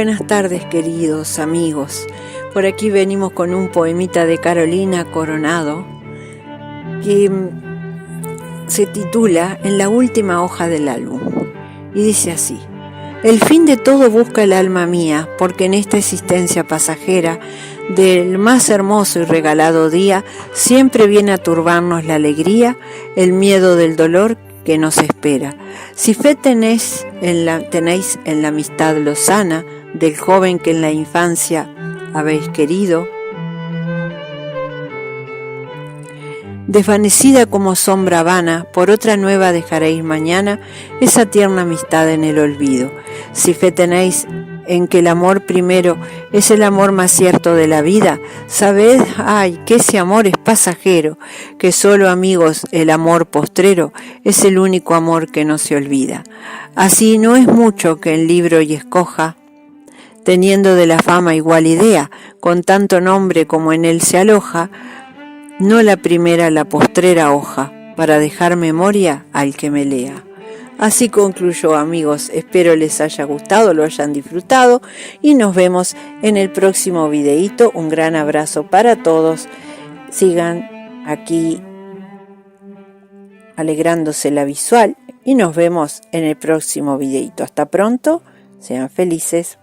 buenas tardes, queridos amigos. Por aquí venimos con un poemita de Carolina Coronado que se titula En la última hoja del álbum y dice así: el fin de todo busca el alma mía, porque en esta existencia pasajera del más hermoso y regalado día siempre viene a turbarnos la alegría, el miedo del dolor que nos espera. Si fe tenéis en la amistad lozana del joven que en la infancia habéis querido, desvanecida como sombra vana, por otra nueva dejaréis mañana esa tierna amistad en el olvido. Si fe tenéis en que el amor primero es el amor más cierto de la vida, sabed, que ese amor es pasajero, que solo, amigos, el amor postrero es el único amor que no se olvida. Así no es mucho que el libro y escoja, teniendo de la fama igual idea, con tanto nombre como en él se aloja, no la primera, la postrera hoja, para dejar memoria al que me lea. Así concluyó, amigos. Espero les haya gustado, lo hayan disfrutado y nos vemos en el próximo videíto. Un gran abrazo para todos. Sigan aquí alegrándose la visual y nos vemos en el próximo videíto. Hasta pronto, sean felices.